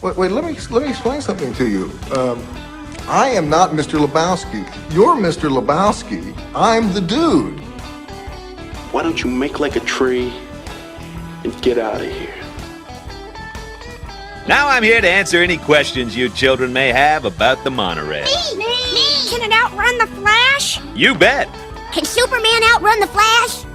Wait, let me explain something to you. I am not Mr. Lebowski. You're Mr. Lebowski. I'm the dude. Why don't you make like a tree and get out of here? Now I'm here to answer any questions you children may have about the monorail. Me! Can it outrun the Flash? You bet. Can Superman outrun the Flash?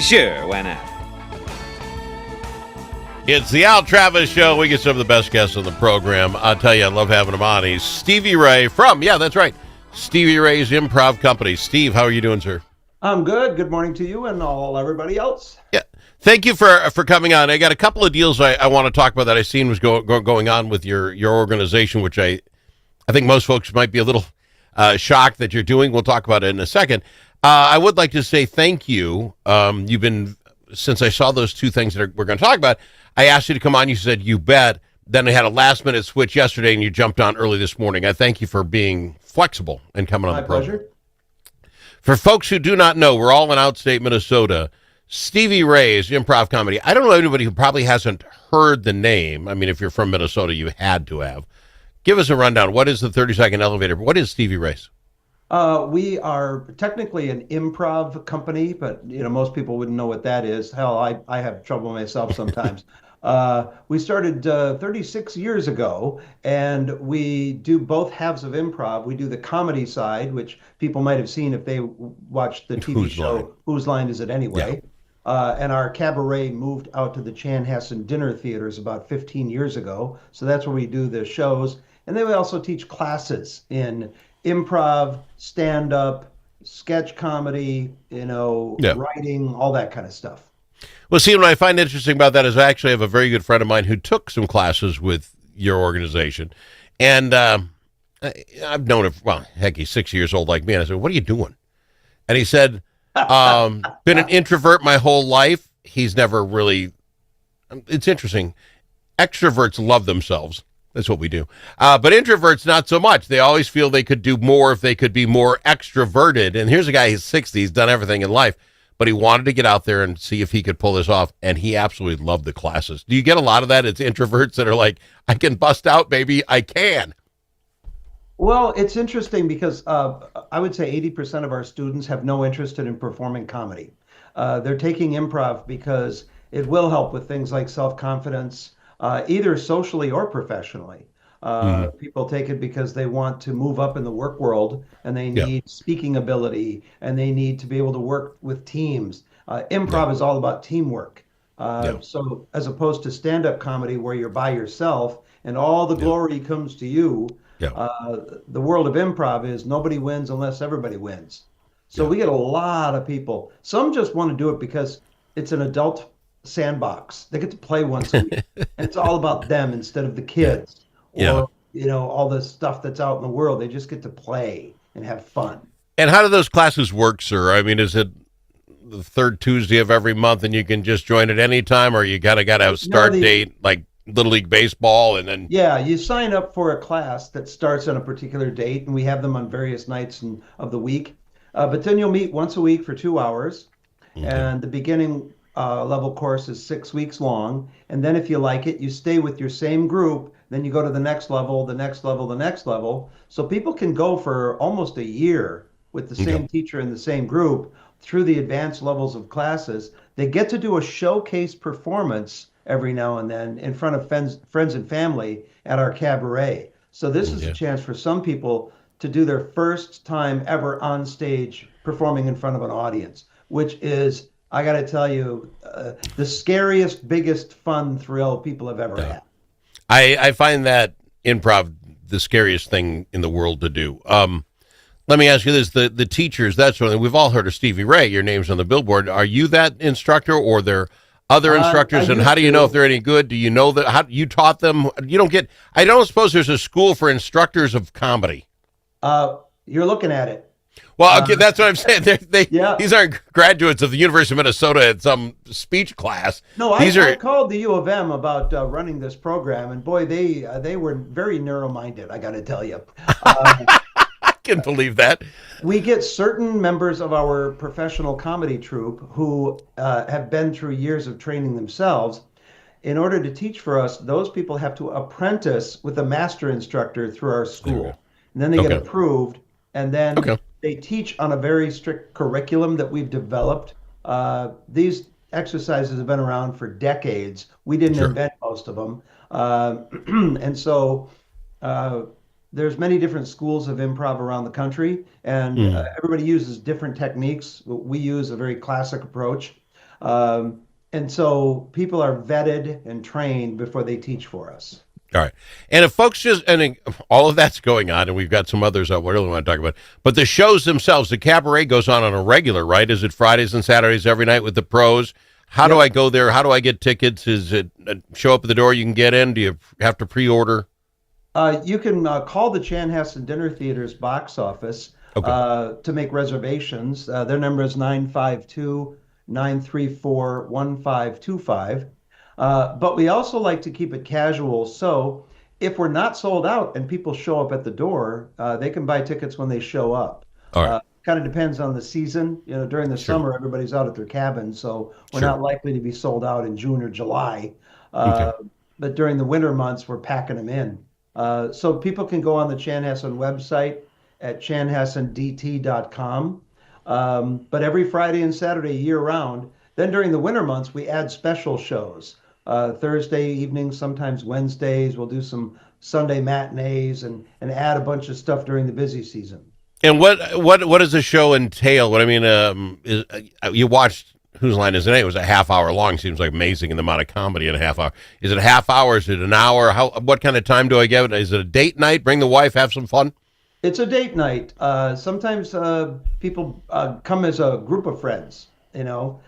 Sure, why not? It's the Al Travis Show. We get some of the best guests on the program. I'll tell you, I love having him on. He's Stevie Ray that's right, Stevie Ray's Improv Company. Steve, how are you doing, sir? I'm good. Good morning to you and everybody else. Yeah. Thank you for coming on. I got a couple of deals I want to talk about that I seen was going on with your organization, which I think most folks might be a little shocked that you're doing. We'll talk about it in a second. I would like to say thank you. You've been, since I saw those two things that we're going to talk about, I asked you to come on. You said, you bet. Then I had a last-minute switch yesterday, and you jumped on early this morning. I thank you for being flexible and coming on the program. My pleasure. For folks who do not know, we're all in outstate Minnesota. Stevie Ray's Improv Comedy. I don't know anybody who probably hasn't heard the name. I mean, if you're from Minnesota, you had to have. Give us a rundown. What is the 30-second elevator? What is Stevie Ray's? We are technically an improv company, but most people wouldn't know what that is. Hell, I have trouble myself sometimes. We started 36 years ago, and we do both halves of improv. We do the comedy side, which people might have seen if they watched the TV show Whose Line Is It Anyway? Yeah. And our cabaret moved out to the Chanhassen Dinner Theaters about 15 years ago. So that's where we do the shows. And then we also teach classes in improv, stand-up, sketch comedy, writing, all that kind of stuff. Well, see, what I find interesting about that is I actually have a very good friend of mine who took some classes with your organization. And I've known him, well, heck, he's 6 years old like me. And I said, what are you doing? And he said, been an introvert my whole life. He's never really, it's interesting. Extroverts love themselves. That's what we do. But introverts, not so much. They always feel they could do more if they could be more extroverted. And here's a guy, he's 60, he's done everything in life, but he wanted to get out there and see if he could pull this off. And he absolutely loved the classes. Do you get a lot of that? It's introverts that are like, I can bust out, baby. I can. Well, it's interesting because I would say 80% of our students have no interest in performing comedy. They're taking improv because it will help with things like self-confidence, either socially or professionally. People take it because they want to move up in the work world and they need speaking ability and they need to be able to work with teams. Improv is all about teamwork. So as opposed to stand-up comedy where you're by yourself and all the glory comes to you, the world of improv is nobody wins unless everybody wins. So we get a lot of people. Some just want to do it because it's an adult sandbox. They get to play once a week. And it's all about them instead of the kids or all the stuff that's out in the world. They just get to play and have fun. And how do those classes work, sir? I mean, is it the third Tuesday of every month and you can just join at any time, or you got to have a start date like Little League Baseball and then? Yeah, you sign up for a class that starts on a particular date, and we have them on various nights of the week. But then you'll meet once a week for 2 hours, and the beginning level course is 6 weeks long. And then if you like it, you stay with your same group. Then you go to the next level, the next level, the next level. So people can go for almost a year with the same teacher in the same group through the advanced levels of classes. They get to do a showcase performance every now and then in front of friends and family at our cabaret. So this is a chance for some people to do their first time ever on stage performing in front of an audience, which is, I got to tell you, the scariest, biggest fun thrill people have ever had. I find that improv the scariest thing in the world to do. Let me ask you this, the teachers, that's one, we've all heard of Stevie Ray, your name's on the billboard. Are you that instructor, or there other instructors, and how do you know if they're any good? Do you know that, how you taught them? You don't get, I don't suppose there's a school for instructors of comedy. You're looking at it. Well, okay, that's what I'm saying. These aren't graduates of the University of Minnesota at some speech class. No, I called the U of M about running this program, and boy, they were very narrow-minded, I got to tell you. I can believe that. We get certain members of our professional comedy troupe who have been through years of training themselves. in order to teach for us, those people have to apprentice with a master instructor through our school. And then they get Okay. approved, and then Okay. they teach on a very strict curriculum that we've developed. These exercises have been around for decades. We didn't Sure. invent most of them. And so there's many different schools of improv around the country, and everybody uses different techniques. We use a very classic approach. And so people are vetted and trained before they teach for us. All right. And if folks all of that's going on, and we've got some others I really want to talk about, but the shows themselves, the cabaret goes on a regular, right? Is it Fridays and Saturdays every night with the pros? How do I go there? How do I get tickets? Is it show up at the door, you can get in? Do you have to pre-order? You can call the Chanhassen Dinner Theater's box office to make reservations. Their number is 952-934-1525. But we also like to keep it casual. So if we're not sold out and people show up at the door, they can buy tickets when they show up. All right. Kind of depends on the season. During the summer, everybody's out at their cabins, so we're not likely to be sold out in June or July. But during the winter months, we're packing them in. So people can go on the Chanhassen website at chanhassendt.com. But every Friday and Saturday year round. Then during the winter months, we add special shows. Thursday evenings, sometimes Wednesdays. We'll do some Sunday matinees and add a bunch of stuff during the busy season. And what does the show entail? What I mean, you watched Whose Line Is It? It was a half hour long. Seems like amazing in the amount of comedy in a half hour. Is it a half hour? Is it an hour? What kind of time do I get? Is it a date night? Bring the wife, have some fun? It's a date night. Sometimes people come as a group of friends. It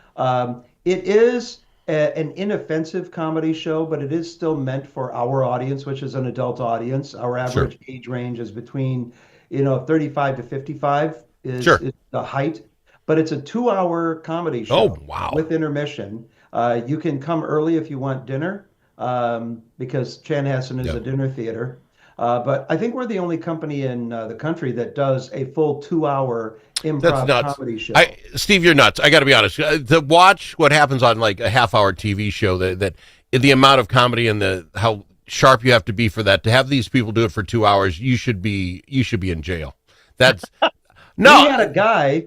is an inoffensive comedy show, but it is still meant for our audience, which is an adult audience. Our average age range is between 35 to 55 is the height. But it's a 2-hour comedy show. Oh, wow. With intermission. You can come early if you want dinner, because Chanhassen is a dinner theater. But I think we're the only company in the country that does a full 2-hour improv comedy show. Steve, you're nuts. I got to be honest. To watch what happens on like a half-hour TV show, that the amount of comedy and how sharp you have to be for that, to have these people do it for 2 hours, you should be in jail. That's no. We had a guy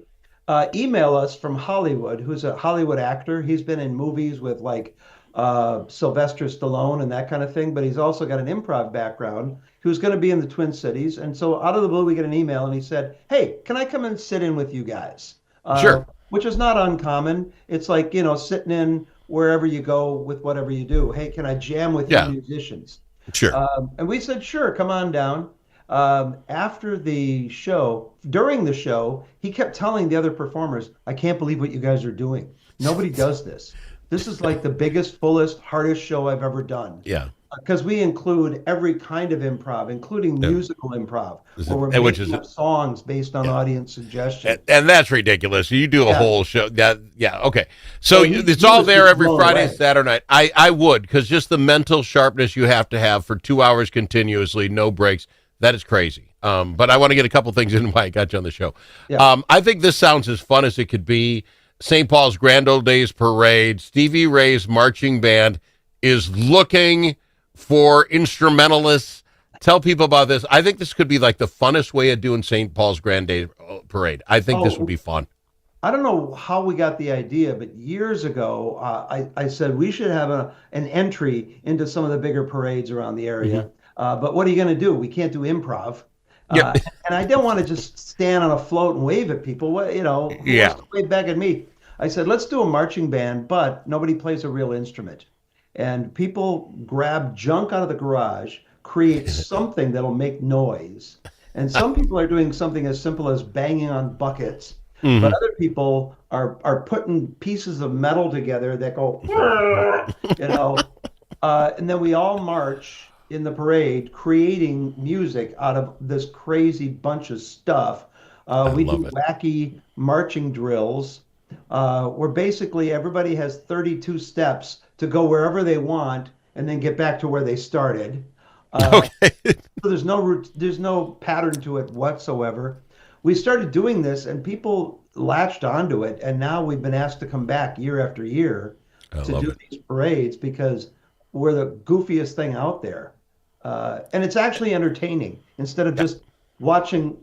email us from Hollywood, who's a Hollywood actor. He's been in movies with like Sylvester Stallone and that kind of thing, but he's also got an improv background. He was going to be in the Twin Cities. And so out of the blue, we get an email and he said, "Hey, can I come and sit in with you guys?" Sure. Which is not uncommon. It's like, sitting in wherever you go with whatever you do. Hey, can I jam with you musicians? Sure. And we said, sure, come on down. After the show, during the show, he kept telling the other performers, "I can't believe what you guys are doing. Nobody does this. This is like the biggest, fullest, hardest show I've ever done." Yeah. Because we include every kind of improv, including musical improv, where we're making up songs based on audience suggestions. And that's ridiculous. You do a whole show. Okay. So it's all there every Friday, Saturday night. I would, because just the mental sharpness you have to have for 2 hours continuously, no breaks. That is crazy. But I want to get a couple things in while I got you on the show. Yeah. I think this sounds as fun as it could be. St. Paul's Grand Old Days Parade. Stevie Ray's marching band is looking for instrumentalists. Tell people about this. I think this could be like the funnest way of doing St. Paul's Grand Day Parade. I think this would be fun. I don't know how we got the idea, but years ago, I said we should have an entry into some of the bigger parades around the area. But what are you going to do? We can't do improv. And I don't want to just stand on a float and wave at people. Who wants to wave back at me? I said, let's do a marching band, but nobody plays a real instrument. And people grab junk out of the garage, create something that'll make noise. And some people are doing something as simple as banging on buckets. But other people are putting pieces of metal together that go, and then we all march in the parade, creating music out of this crazy bunch of stuff. We do wacky marching drills, where basically everybody has 32 steps to go wherever they want and then get back to where they started. So there's no pattern to it whatsoever. We started doing this and people latched onto it, and now we've been asked to come back year after year to do these parades because we're the goofiest thing out there. And it's actually entertaining instead of just watching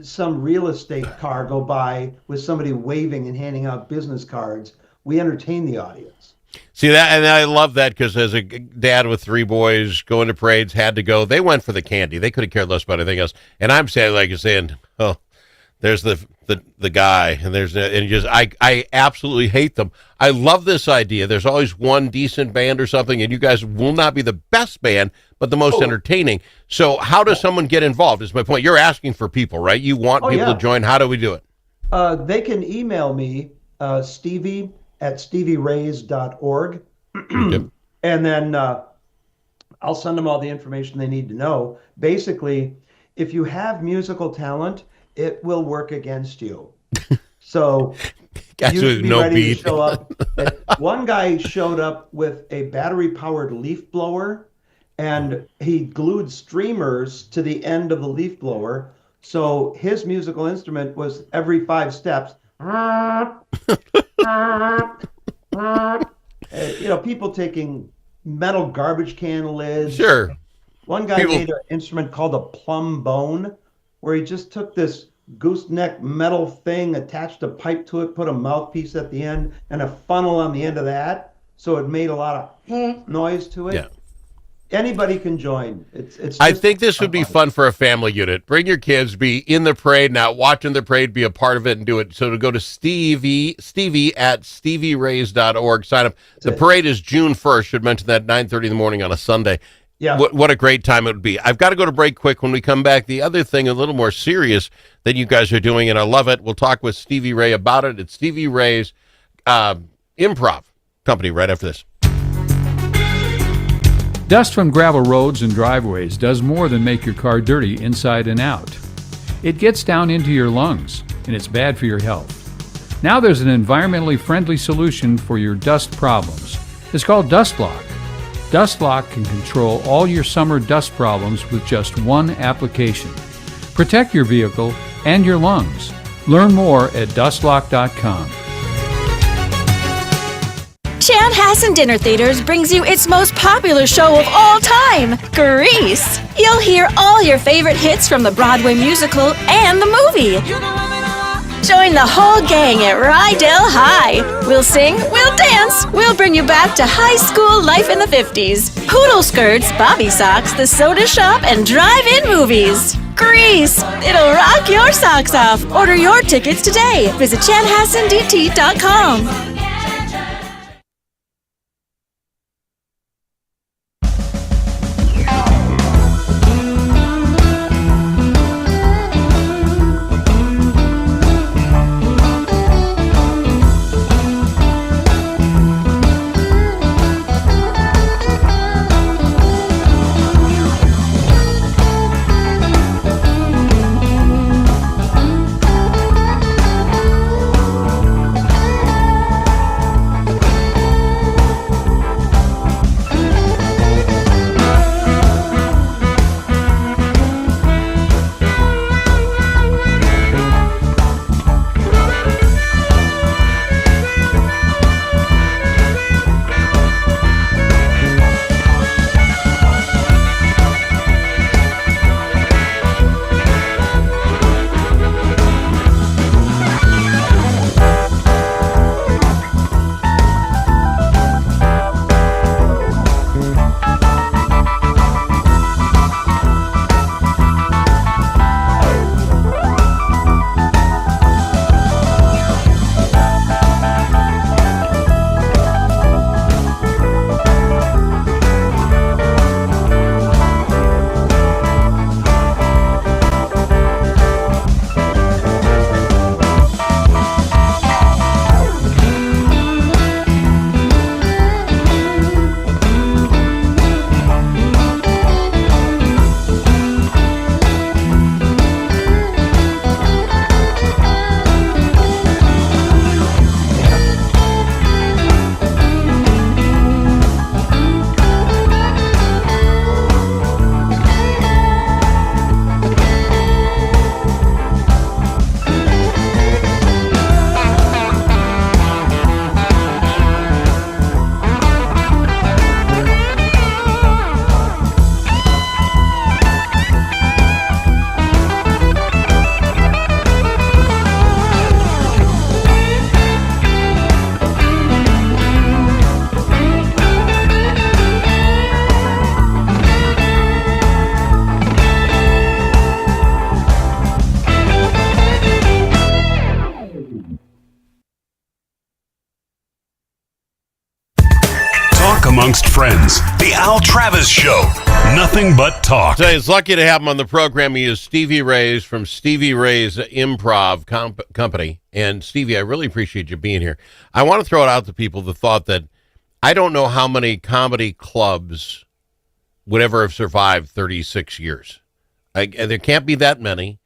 some real estate car go by with somebody waving and handing out business cards. We entertain the audience. See that, and I love that because as a dad with 3 boys going to parades, had to go. They went for the candy. They could have cared less about anything else. And I'm saying, like you're saying, oh, there's the guy, and I absolutely hate them. I love this idea. There's always one decent band or something, and you guys will not be the best band, but the most entertaining. So how does someone get involved? Is my point. You're asking for people, right? You want people to join. How do we do it? They can email me, Stevie at stevierays.org. And then I'll send them all the information they need to know. Basically, if you have musical talent, it will work against you. So you should be ready to show up. One guy showed up with a battery-powered leaf blower, and he glued streamers to the end of the leaf blower. So his musical instrument was every 5 steps. People taking metal garbage can lids. Sure. One guy made an instrument called a plumb bone, where he just took this gooseneck metal thing, attached a pipe to it, put a mouthpiece at the end, and a funnel on the end of that, so it made a lot of noise to it. Yeah. Anybody can join. It's. I think this would be fun for a family unit. Bring your kids, be in the parade, not watching the parade, be a part of it and do it. So to go to Stevie at stevierays.org, sign up. The parade is June 1st. Should mention that 9:30 in the morning on a Sunday. Yeah. What a great time it would be. I've got to go to break quick. When we come back, the other thing, a little more serious that you guys are doing, and I love it. We'll talk with Stevie Ray about it. It's Stevie Ray's improv company right after this. Dust from gravel roads and driveways does more than make your car dirty inside and out. It gets down into your lungs, and it's bad for your health. Now there's an environmentally friendly solution for your dust problems. It's called Dust Lock. Dust Lock can control all your summer dust problems with just one application. Protect your vehicle and your lungs. Learn more at dustlock.com. Chanhassen Dinner Theaters brings you its most popular show of all time, Grease. You'll hear all your favorite hits from the Broadway musical and the movie. Join the whole gang at Rydell High. We'll sing, we'll dance, we'll bring you back to high school life in the 50s. Poodle skirts, bobby socks, the soda shop, and drive-in movies. Grease! It'll rock your socks off. Order your tickets today. Visit chanhassendt.com. amongst friends. The Al Travis Show. Nothing but talk. So it's lucky to have him on the program. He is Stevie Ray's from Stevie Ray's Improv Company. And Stevie, I really appreciate you being here. I want to throw it out to people, the thought that I don't know how many comedy clubs would ever have survived 36 years. And there can't be that many.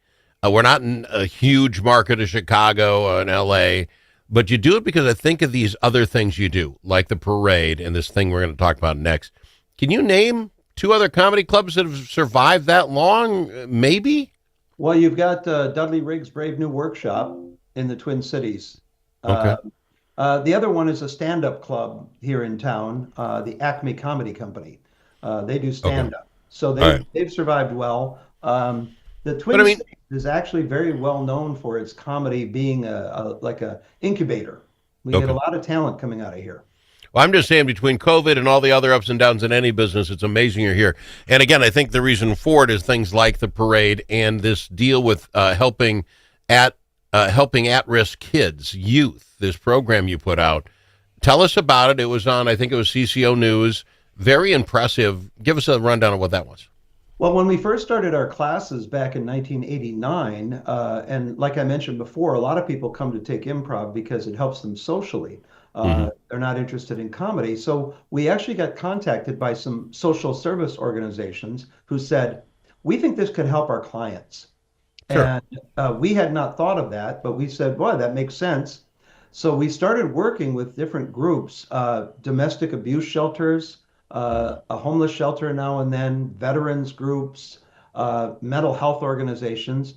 We're not in a huge market of Chicago and L.A., but you do it because I think of these other things you do, like the parade and this thing we're going to talk about next. Can you name 2 other comedy clubs that have survived that long? Maybe? Well, you've got Dudley Riggs' Brave New Workshop in the Twin Cities. Okay. The other one is a stand-up club here in town, the Acme Comedy Company. They do stand-up. Okay. So they've survived well. The Twin Cities is actually very well known for its comedy being like a incubator. We get a lot of talent coming out of here. Well, I'm just saying, between COVID and all the other ups and downs in any business, it's amazing you're here. And again, I think the reason for it is things like the parade and this deal with helping at-risk kids, youth, this program you put out. Tell us about it. It was on, I think it was CCO News. Very impressive. Give us a rundown of what that was. Well, when we first started our classes back in 1989, and like I mentioned before, a lot of people come to take improv because it helps them socially. They're not interested in comedy. So we actually got contacted by some social service organizations who said, we think this could help our clients. Sure. And we had not thought of that, but we said, boy, that makes sense. So we started working with different groups, domestic abuse shelters, a homeless shelter now and then, veterans groups, mental health organizations,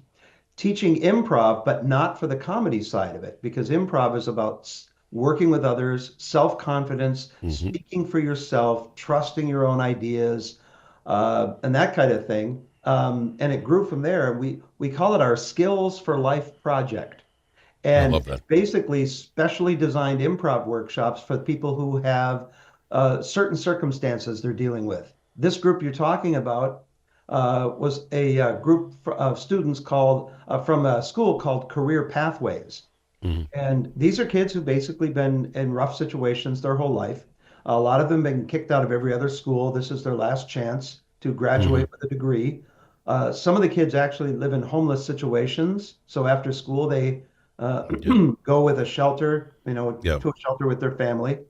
teaching improv, but not for the comedy side of it, because improv is about working with others, self-confidence, speaking for yourself, trusting your own ideas, and that kind of thing. And it grew from there. We call it our Skills for Life project. And I love that. Basically specially designed improv workshops for people who have certain circumstances they're dealing with. This group you're talking about was a group of students called from a school called Career Pathways. And these are kids who've basically been in rough situations their whole life. A lot of them have been kicked out of every other school. This is their last chance to graduate with a degree. Some of the kids actually live in homeless situations. So after school, they go with a shelter, to a shelter with their family.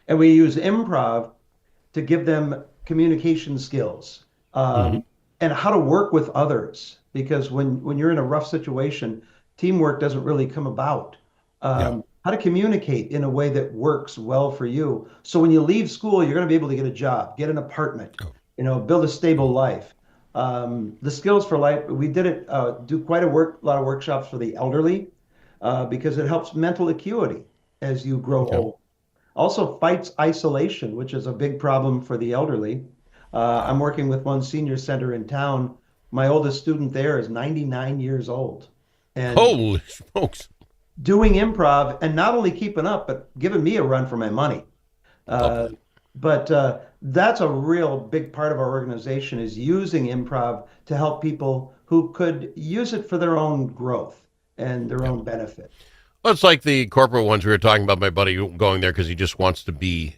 And we use improv to give them communication skills and how to work with others. Because when you're in a rough situation, teamwork doesn't really come about. How to communicate in a way that works well for you. So when you leave school, you're going to be able to get a job, get an apartment, build a stable life. The Skills for Life, we did it, do quite a lot of workshops for the elderly because it helps mental acuity as you grow old. Also fights isolation, which is a big problem for the elderly. I'm working with one senior center in town. My oldest student there is 99 years old. And holy smokes. Doing improv and not only keeping up, but giving me a run for my money. But that's a real big part of our organization, is using improv to help people who could use it for their own growth and their own benefit. Well, it's like the corporate ones we were talking about, my buddy going there because he just wants to be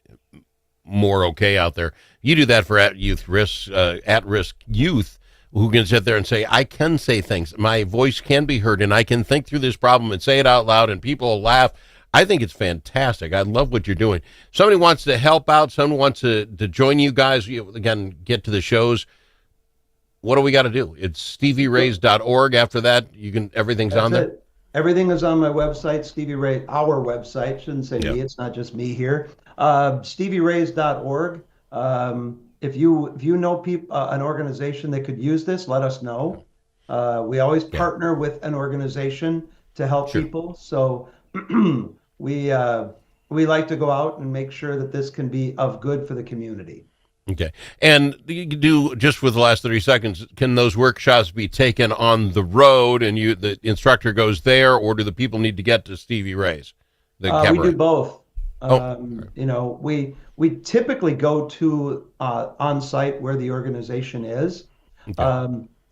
more okay out there. You do that for at-risk youth who can sit there and say, I can say things. My voice can be heard, and I can think through this problem and say it out loud, and people will laugh. I think it's fantastic. I love what you're doing. Somebody wants to help out. Someone wants to join you guys. Again, get to the shows. What do we got to do? It's StevieRays.org. After that, everything's on there. Everything is on my website, Stevie Ray, our website. Shouldn't say me. It's not just me here. StevieRays.org. If you know an organization that could use this, let us know. We always partner with an organization to help people. So we like to go out and make sure that this can be of good for the community. Okay. And you do, just with the last 30 seconds, can those workshops be taken on the road and the instructor goes there, or do the people need to get to Stevie Ray's? We do both. We typically go to on site where the organization is.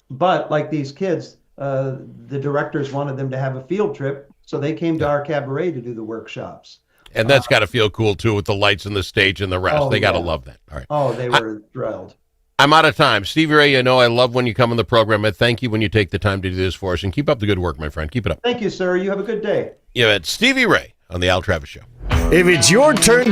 But like these kids, the directors wanted them to have a field trip, so they came to our cabaret to do the workshops. And that's got to feel cool, too, with the lights and the stage and the rest. Oh, they got to yeah. love that. All right. Oh, they were thrilled. I'm out of time. Stevie Ray, I love when you come on the program. I thank you when you take the time to do this for us. And keep up the good work, my friend. Keep it up. Thank you, sir. You have a good day. Yeah, it's Stevie Ray on the Al Travis Show. If it's your turn to